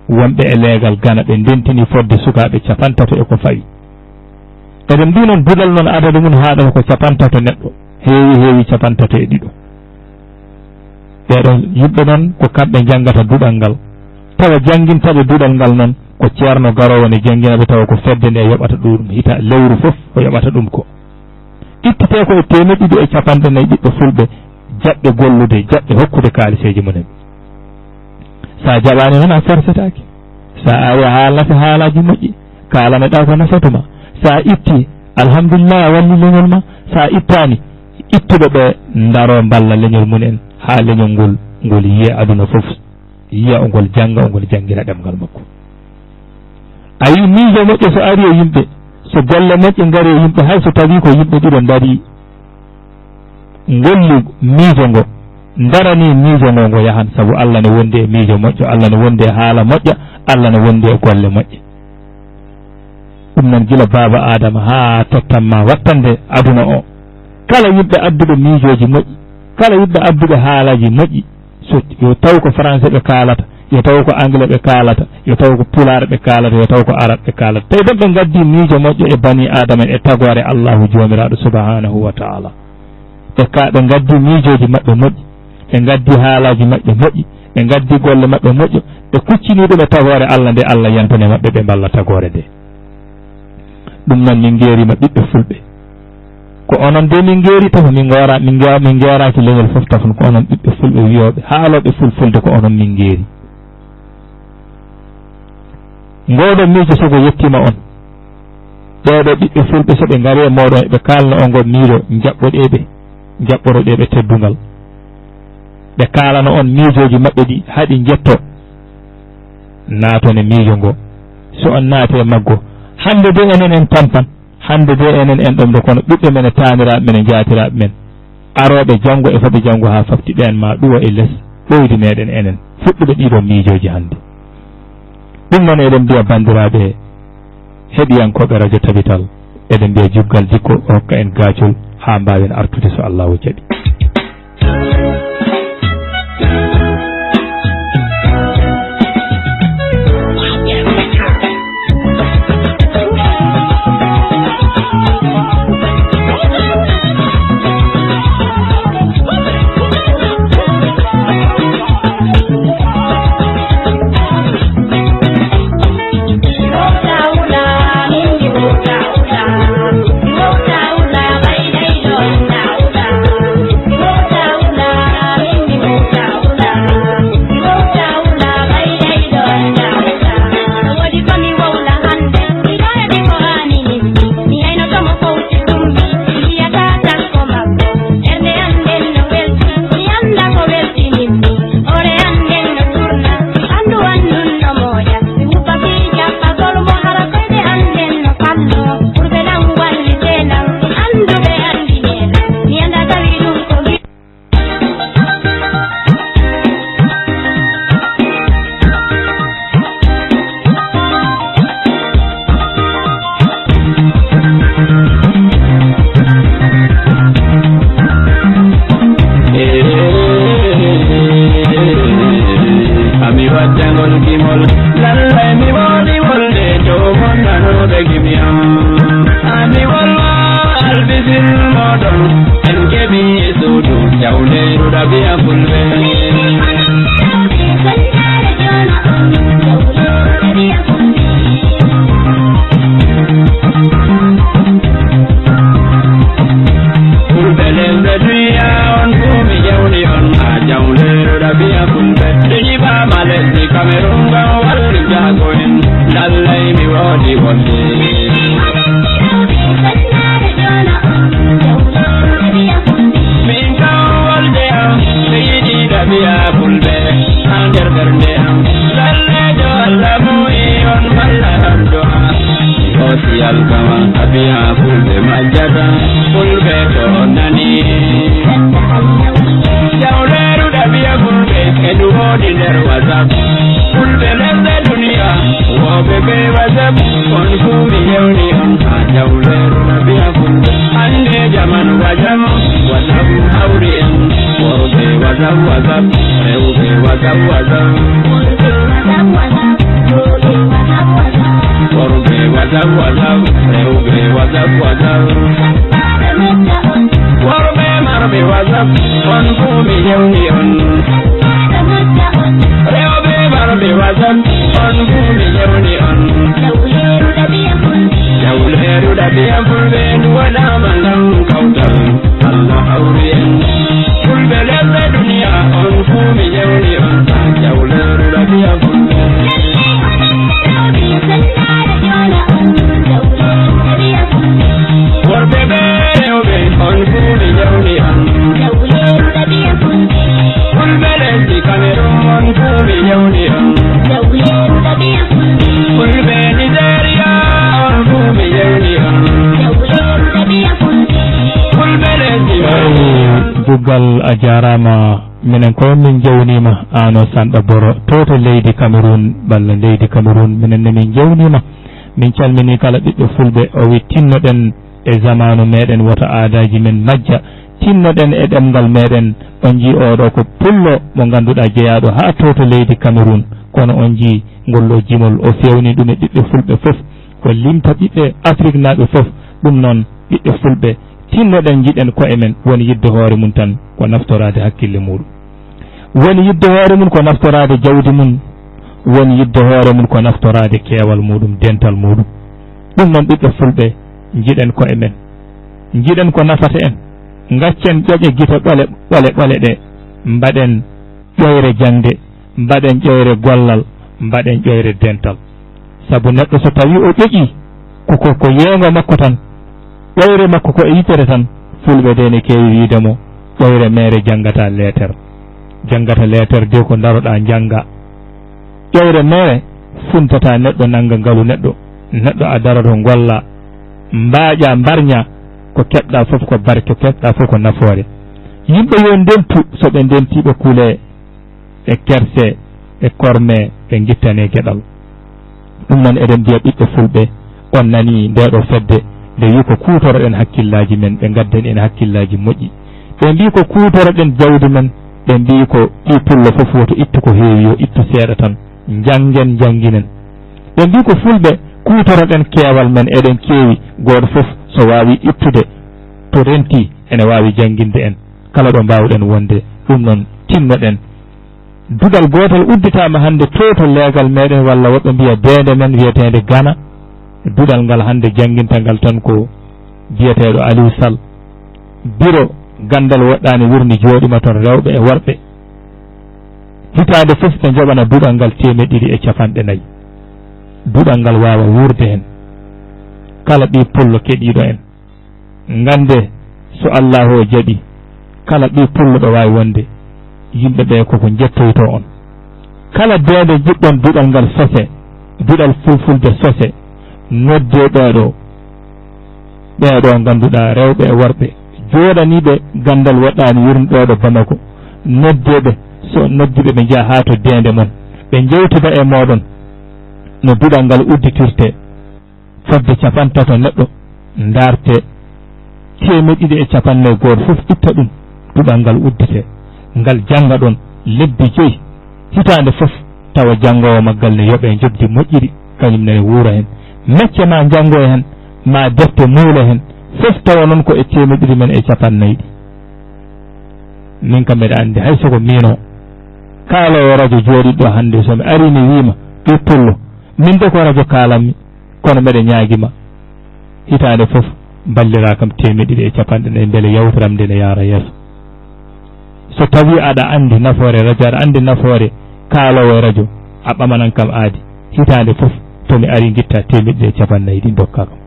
wonɓe e leegal Gana ɓe ndentini fodde sukaɓe 50 e ko fawi eɗen mbi noon duɗal noon adadu mum haɗata ko 50 neɗɗo heewi 32 ɓeɗon yimɓe noon ko kamɓe janggata duɗal ngal tawa jangintaɓe duɗal ngal noon ko ceerno garowo ne jangginaɓe tawa ko fedde nde yoɓata ɗum hita lewru fof ko yoɓata ɗum ko ittete ko e 250 ɓiɓɓe fulɓe jaɓɓe gollude jaɓɓe hokkude kaaliseji mumen sa jaɓani noon a fersetake sa ari a haalnata haalaji moƴƴi kalaneɗa ko nafotuma sa itti alhamdulillah a walli leñol ma sa ittani ittuɓe ɓe daro balla leñol mumen ha leñol ngol yiye aduna fof yiya o ngol janga o ngol jangina ɗemgal makko ayi miijo moƴƴo so ari e yimɓe so golle moƴƴe gari e yimɓe hay so tawi ko yimɓe ɗiɗo dari golli miijo ngo darani miijo ngo yahan sabu Allah ne wondi e miijo moƴƴo, Allah ne wondi e haala moƴƴa, Allah ne wondi e golle moƴƴe. ɗum noon gila baaba adama haa tottanma wattande aduna o, kala yimɓe adduɓe miijoji moƴƴi, kala yimɓe adduɓe haalaji moƴƴi, so yo taw ko français ɓe kaalata, yo taw ko anglais ɓe kaalata, yo taw ko pulaar ɓe kaalata, yo taw ko arab ɓe kaalata, tawi ɗon ɓe gaddi miijo moƴƴo e bani adama e tagore Allahu jomiraɗo subhanahu wa ta'ala. ɓe gaddi miijoji maɓɓe moƴƴi, ɓe gaddi haalaji maɓɓe moƴƴi, ɓe gaddi golle maɓɓe moƴƴo, ɓe kuccini ɗum e tagore Allah nde Allah yantane maɓɓe ɓe mballa tagore nde. ɗum noon min geerima ɓiɓɓe fulɓe, ko onon de min geeri taw min geeraki leñol fof tafon, ko onon ɓiɓɓe fulɓe wiyoɓe haaloɓe fulfulde ko onon min geeri. ngoɗo miijo sogo yettima on, ɓeɗo ɓiɓɓe fulɓe soɓe gaari e moɗon eɓe kalna on ngo miijo jaɓɓoroɗeɓe teddungal, ɓe kalana on miijoji maɓɓe ɗi haɗi jetto naatone miijo ngo. so on naate maggo hande de enen en tampan, hande de enen en ɗomde kono ɓiɓɓe men e taaniraɓe men e jaatiraɓe men aroɓe janngo e foɓe janngo ha fafti ɓen ma ɗuwa e less ɓoydi meɗen enen fuɗɗuɓe ɗiɗo miijoji hande. ɗum noon eɗen mbiya bandiraɓe heɗiyankoɓe radio tabital, eɗen mbiya juggal jikko hokka en gaacol ha mbawen artude so Allahu jaɓi. a jarama minen ko min jewnima ano Sanda Boro toto leydi Cameroun balla leydi Cameroun minen ne min jewnima min calmini kala ɓiɓɓe fulɓe o wi tinnoɗen e zamanu meɗen wota aadaji men majja tinnoɗen e ɗemgal meɗen on ji oɗo ko pullo mo ganduɗa jeeyaɗo ha toto leydi Cameroun kono on ji ngollo jimol o fewni ɗum e ɓiɓɓe fulɓe fof ko limta ɓiɓɓe Afrique naɓe fof ɗum noon ɓiɓɓe fulɓe tinnoɗen jiɗen koye men woni yidde hoore mum tan ko naftorade hakkille muɗum woni yidde hoore mum ko naftorade jawdi mum woni yidde hoore mum ko naftorade keewal muɗum dental muɗum ɗum noon ɓiɓɓe fulɓe jiɗen koye men jiɗen ko nafata en gaccen ƴoƴe gite ɓole ɗe mbaɗen ƴoyre jangde mbaɗen ƴoyre gollal mbaɗen ƴoyre dental sabu neɗɗo so tawi o ƴoƴi ko yeengo makko tan ƴoyre makko ko e yitere tan fulɓe de ne keewi wiidemo ƴoyre mere janggata leetere de ko daroɗa jangga ƴoyre mere funtata neɗɗo nanga ngalu neɗɗo a daroto golla mbaaƴa mbarña ko keɓɗa fof ko barke keɓɗa fof ko nafoore yimɓe yo ndentu so ɓe ndentiɓe kuule e kerse e korme ɓe gittane gueɗal ɗum noon eɗen mbiya ɓiɓɓe fulɓe on nani ndeɗo fedde nde wi ko kutoroɗen hakkillaji men ɓe gadden en hakkillaji moƴƴi ɓe mbi ko kutoroɗen jawdi men ɓe mbi ko ɗi pullo fof woto ittu ko heewi yo ittu seeɗa tan janggen jangguinen ɓe mbi ko fulɓe kutoroɗen keewal men eɗen keewi goto fof so wawi ittude to renti ene wawi janguinde en kala ɗo mbawɗen wonde ɗum noon tinnoɗen duɗal gotal udditama hande to leegal meɗen walla woɓɓe mbiya dende men wiyetede Gana duɗal ngal hande janguintal tan ko biyeteɗo Aliou Sall bureau gandal woɗɗani wurni jooɗima toon rewɓe e worɓe hitande fof ɓe joɓana duɗal ngal 250 duɗal ngal wawa wurde hen kala ɓi pullo keɗiɗo en gande so Allahu o jaaɓi kala ɓi pullo ɗo wawi wonde yimɓeɓe koko jettoyto on kala dede jiɗɗon duɗal ngal sose duɗal fulfulde sose nodde ɓeɗo ganduɗa rewɓe e worɓe joɗaniɓe gandal waɗani wurni ɗo Bamako noddeɓe so noddiɓe ɓe jaa ha to dende mon ɓe jewtida e moɗon no duɗal ngal udditirte fodde 50 neɗɗo darte 250 fof itta ɗum duɗal ngal uddite ngal janga ɗon lebbi 5 hitande fof tawa jangowo maggal ne yoɓe jobdi moƴƴiri kañum nene wuura hen mecce ma jango hen ma defte muula hen fof tawa noon ko e 250 min kam mbeɗa andi hay soko mino kaalowo radio jooɗiɗo hande somi ari mi wima ɓi pullo min de ko radio kalanmi kono mbeɗa ñaaguima hitande fof ballira kam 250 beele yawtiram nde ne yaara yeeso so tawi aɗa andi nafoore radio aɗa andi nafoore kaalowo radio a ɓamanan kam aadi hitande fof tomi ari guitta 250 ɗi dokka kam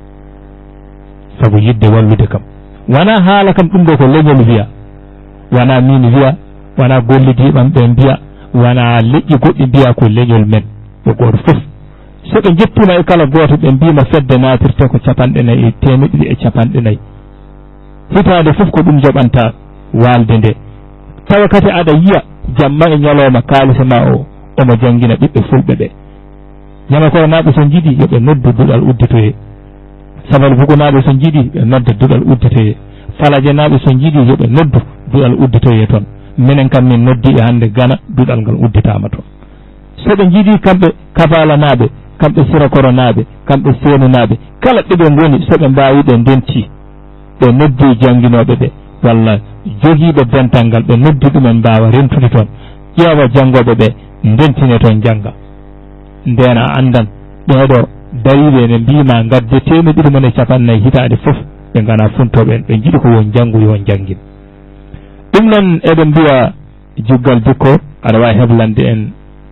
sabu yidde wallude kam wona haala kam ɗum ɗo ko leñol wiya wona min wiya wona gollidiɓam ɓe mbiya wona leƴƴi goɗɗi mbiya ko leñol men o goto fof so ɓe jettuma e kala goto ɓe mbima fedde natirte ko 250 hitande fof ko ɗum joɓanta walde nde tawa kadi aɗa yiya jamma e ñalawma kalisa ma omo jangguina ɓiɓɓe fulɓe ɓe ñama koye naɓe so jiiɗi yoɓe noddu duɗal udditoye Sabal Bugu naɓe so jiiɗi ɓe nodda duɗal udditoye Falaje naɓe so jiiɗi yoɓe noddu duɗal udditoye toon minen kam min noddi e hande Gana duɗal ngal udditama toon so ɓe jiiɗi kamɓe Kabala naɓe kamɓe Sirakoro naɓe kamɓe Senu naɓe kala ɓeɓe goni so ɓe mbawi ɓe denti ɓe noddi janguinoɓe ɓe walla joguiɓe dental ngal ɓe noddi ɗumen mbawa rentude toon ƴeewa jangoɓe ɓe dentine toon jangga ndena andan ɓeɗo dariɓe ne mbima gadde 250 hitande fof ɓe gana funtoɓe en ɓe jiiɗi ko won janggu yo jangguin ɗum noon eɗen mbiya juggal bikko aɗa wawi heblande en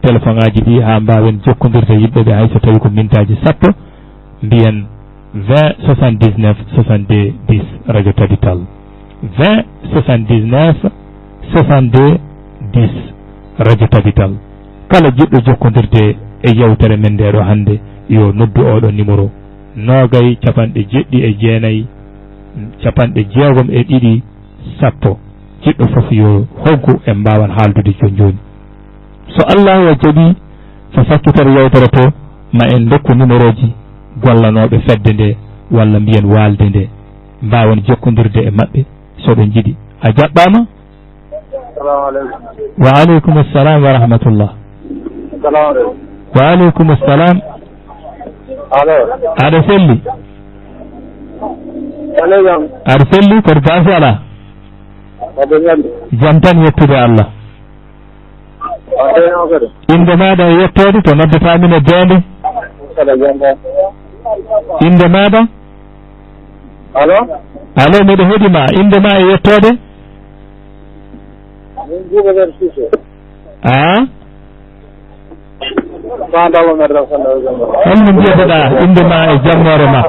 téléphone aji ɗi ha mbawen jokkodirde yimɓeɓe hayso tawi ko mintaji 10 mbiyen 20 79 62 10 radio Tabital 20 79 62 10 radio Tabital kala jiɗɗo jokkodirde e yewtere men ndeɗo hande yo noddu oɗo numéro 20 capanɗe 79 capanɗe 60 10 jiɗɗo fof yo hoggu en mbawan haaldude joni so Allah wa jaɓi so sakkitere yewtere to ma en dokku numéro ji gollanoɓe fedde nde walla mbiyen walde nde mbawan jokkodirde e maɓɓe soɓe jiiɗi a jaɓɓama wa aleykum assalam wa rahmatullah wa aleykum assalam aɗa selli aɗa selli koto baasi ala jam tan yettude Allah inde maɗa e yettode to noddatamin e deende inde maɗa alo miɗo heeɗima inde ma e yettode holno mbiyetoɗa inde ma e jammore ma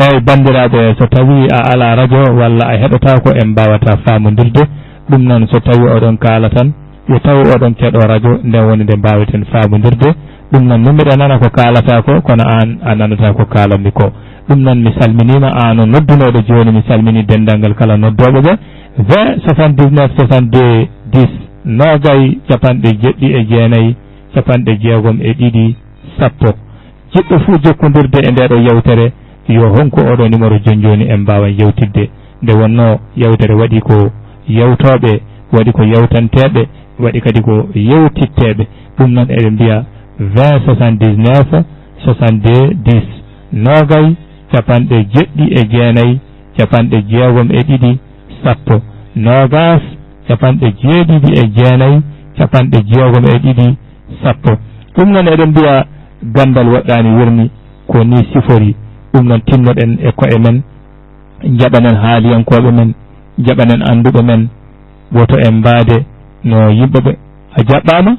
eyyi bandiraɓe so tawi a ala radio walla a heɗota ko en mbawata famodirde ɗum noon so tawi oɗon kaala tan yo taw oɗon keɗo radio nden woni nde mbaweten famodirde ɗum noon numiɗa nana ko kalata ko kono an a nanata ko kalanmi ko ɗum noon mi salminima an noddunoɗo joni mi salmini dendagal kala noddoɓe ɓe 20 79 62 10 nogay capanɗe jeɗɗi e jeenayyi capanɗe jeegom e ɗiɗi sappo jiɗɗo fuu jokkodirde e ndeɗo yewtere yo honko oɗo numéro joni en mbawan yewtidde nde wonno yewtere waɗi ko yewtoɓe waɗi ko yewtanteɓe waɗi kadi ko yewtitteɓe ɗum noon eɗen mbiya 20 79 62 10 nogay capanɗe jeɗɗi e jeenayyi capanɗe jeegom e ɗiɗi sappo nogas capanɗe jeeɗiɗi e jeenayyi capanɗe jeegom e ɗiɗi sappo ɗum noon eɗen mbiya gandal waɗɗani wirni ko ni sifori ɗum noon tinnoɗen e koye men jaɓanen haaliyankoɓe men jaɓanen anduɓe men woto en mbaade no yimɓeɓe a jaɓɓama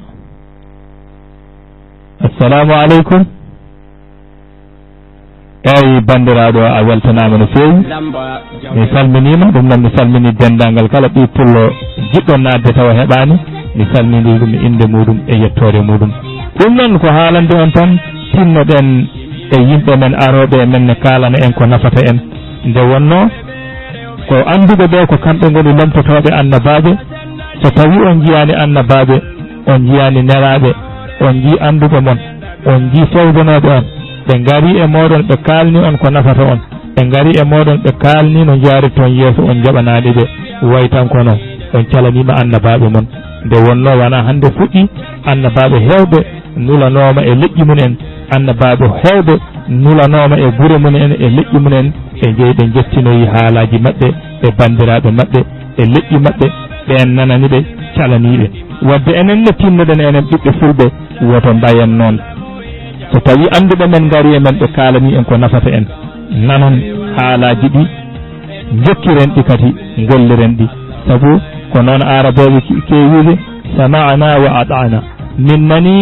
assalamu aleykum eyyi bandiraɗo a weltanama no feewi mi salminima ɗum noon mi salmini dendagal kala ɓi pullo jiɗɗo nadde tawa heɓani mi salmini ɗum inde muɗum e yettode muɗum ɗum noon ko haalande on tan tinnoɗen e yimɓe men aroɓe men ne kalana en ko nafata en nde wonno ko anduɓe ɓe ko kamɓe goni lomtotoɓe annabaɓe so tawi on jiyani annabaɓe on jiyani neraɓe on jii anduɓe mon on jii fewdanoɓe on ɓe gari e moɗon ɓe kalni on ko nafata on ɓe gari e moɗon ɓe kalni no jaari toon yeeso on jaɓanani ɓe way tan kono on calanima annabaɓe mon nde wonno wona hande fuɗɗi annabaɓe hewɓe nulanoma e leƴƴi mumen annabaɓe hewɓe nulanoma e guure mumen e leƴƴi mumen e jeeyi ɓe jettinoyi haalaji maɓɓe e bandiraɓe maɓɓe e leƴƴi maɓɓe ɓen nananiɓe calaniɓe wadde enen ne tinnoɗen enen ɓiɓɓe fulɓe woto mbayen noon so tawi anduɓe men gari e men ɓe kalani en ko nafata en nanon haalaji ɗi jokkiren ɗi kadi golliren ɗi saabu ko noon araboɓe kewiɓe sama'ana wa ata'na min nani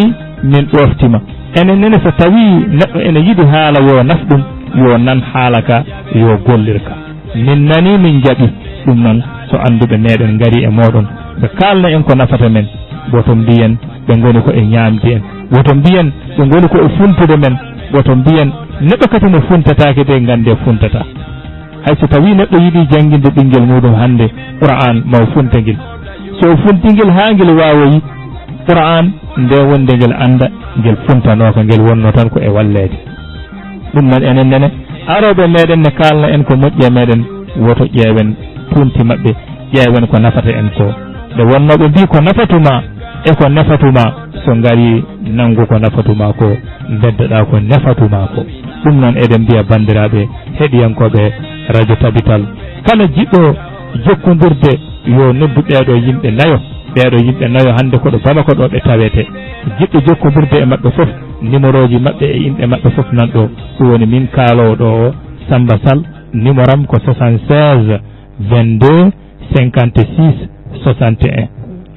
min ɗoftima enen nene so tawi neɗɗo ene yiɗi haala yo naf ɗum yo nan haala ka yo gollirka min nani min jaɓi ɗum noon so anduɓe meɗen gari e moɗon ɓe kalna en ko nafata men woto mbiyen ɓe goni ko e ñamde en woto mbiyen ɓe goni ko e funtude men woto mbiyen neɗɗo kadi no funtatake de gande funtata hay so tawi neɗɗo yiɗi jangguinde ɓinguel muɗum hande qur'an maw funtaguel so funtinguel ha guel wawoyi qur'an nde wonde guel anda guel funtanoka guel wonno tan ko e wallede ɗum noon enen nene aroɓe meɗen ne kalna en ko moƴƴi e meɗen woto ƴeewen punti mabɓe ƴeewen ko nafata en ko nde wonnoɓe mbi ko nafatuma e ko nefatuma so gari nangu ko nafatuma ko beddoɗa ko nefatuma ko ɗum noon eɗen mbiya bandiraɓe heɗiyankoɓe radio tabital kala jiɗɗo jokkodirde yo noddu ɓeeɗo yimɓe nayo hande koɗo Bamako ɗo ɓe tawete jiɗɗo jokkodirde e maɓɓe foof numéro ji maɓɓe e inɗe maɓɓe foof nan ɗo ɗum woni min kaalowo ɗo o Samba Sall numéro am ko 76 22 56 61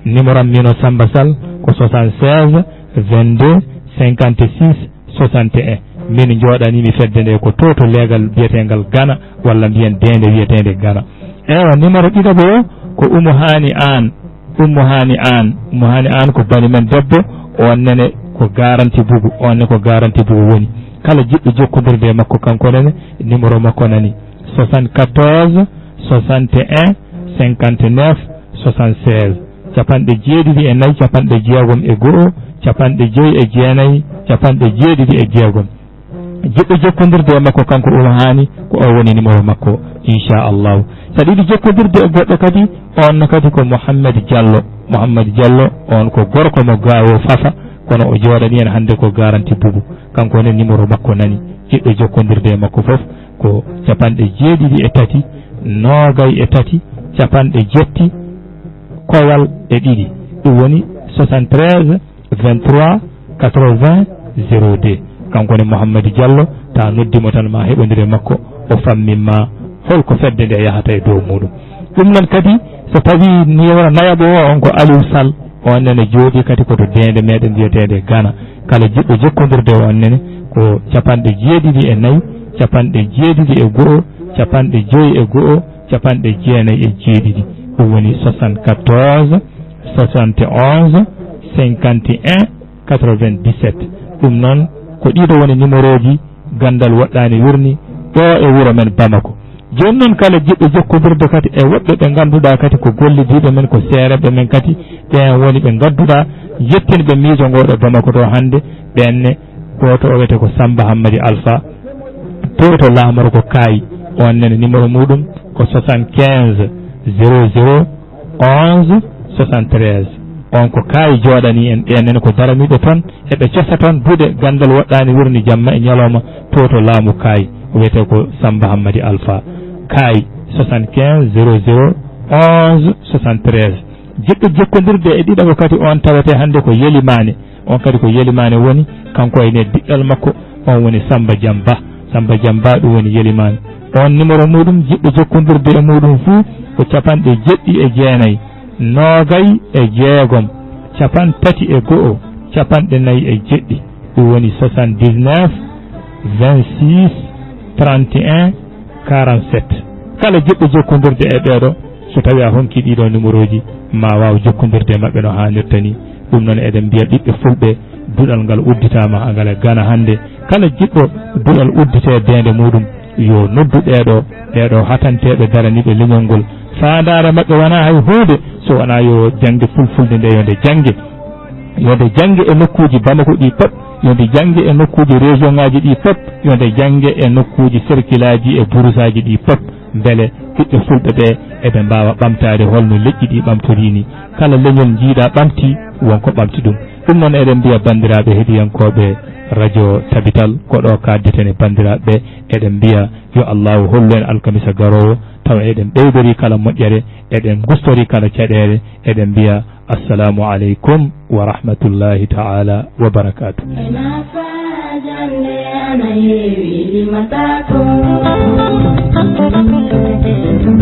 numéro am mino Samba Sall ko 76 22 56 61 min jooɗanimi fedde nde ko to leegal biyetegal Gana walla mbiyen dende wiyetede Gana ewa numéro ɗiɗaɓo o ko Umu Hani an ko bani men debbo on nene ko garanti bugu woni kala jiɗɗo jokkodirde makko kanko nene numéro makko nani 74 61 59 76 capanɗe jeeɗiɗi e nayyi capanɗe jeegom e go'o capanɗe joyi e jeenayyi capanɗe jeeɗiɗi e jeegom jiɗɗo jokkodirde e makko kanko hani ko o woni numéro makko inchallahu saɗa yiɗi jokkodirde e goɗɗo kadi on kadi ko Mouhammad Diallo on ko gorko mo gawo Fafa kono o jooɗani en hannde ko garanti bubu kanko woni numéro makko nani jiɗɗo jokkodirde e makko fof ko capanɗe jeeɗiɗi e tati noogay e tati capanɗe jetti kowal e ɗiɗi ɗum woni 73 23 80 02 kanko ne Mouhammad Diallo ta noddimo tan ma heɓodire makko o fammimma holko fedde nde yahata e dow muɗum ɗum noon kadi so tawi numéro nayaɓo o on ko Aliou Sall on nene jooɗi kadi koto dende meɗen mbiyetede Gana kala jiɗɗo jokkodirde on nene ko capanɗe jeeɗiɗi e nayyi capanɗe jeeɗiɗi e go'o capanɗe joyi e go'o capanɗe jeenayyi e jeeɗiɗi ɗum woni 74 71 51 97 ɗum noon ko ɗiɗo woni numéro ji gandal waɗɗani wurni ɗo e wuuro men Bamako joni noon kala jiɗɗo jokkodirde kadi e woɓɓe ɓe ganduɗa kadi ko gollidiɓe men ko seereɓe men kadi ɓen woni ɓe gadduɗa yettinɓe miijo ngoɗo Bamako to hande ɓenne goto o wiyete ko Samba Hammadi Alpha to to Lamoro ko Kaayi on nene numéro muɗum ko 75 00 11 73 on ko Kaayi jooɗani en ɓennene ko daraniɓe toon eɓe cosa toon buuɗe gandal waɗɗani wurni jamma e ñalawma to laamu Kaayi o wiyete ko Samba Hammadi Alpha Kaayi 75 00 11 73 jiɗɗo jokkodirde e ɗiɗaɓo kadi on tawete hannde ko Yelimane on kadi ko Yelimane woni kanko ene diɗɗal makko on woni Samba Diamba ɗum woni Yelimane on numéro muɗum jiɗɗo jokkodirde e muɗum fuu ko capanɗe jeɗɗi e jeenayyi noogay e jeegom capantati e go'o capanɗe nayyi e jeɗɗi ɗum woni 79 26 31 47 kala jiɗɗo jokkodirde e ɓeɗo so tawi a honki ɗiɗo numéro ji ma waw jokkodirde mabɓe no hannirta ni ɗum noon eɗen mbiya ɓiɓɓe fulɓe duɗal ngal udditama hangal e Gana hannde kala jiɗɗo duɗal uddite dende muɗum yo noddu ɗeɗo hatanteɓe daraniɓe leñol ngol fandare mabɓe wona hay hunde so wona yo jangde fulfulde nde yonde jangge e nokkuji Bamako ɗi pop yonde jangge e nokkuji région ngaji ɗi pop yonde jangge e nokkuji cercle aji e boursaji ɗi pop beele ɓiɓɓe fulɓe ɓe eɓe mbawa ɓamtade holno leƴƴi ɗi ɓamtorini kala leñol jiiɗa ɓamti wonko ɓamti ɗum noon eɗen mbiya bandiraɓe heeɗiyankoɓe radio Tabital ko ɗo kaddeten e bandiraɓe eɗen mbiya yo Allahu hollu en alkamisa garowo tawa eɗen ɓeydori kala moƴƴere eɗen gustori kala caɗele eɗen mbiya assalamu aleykum wa rahmatullahi ta'ala wa barakatuh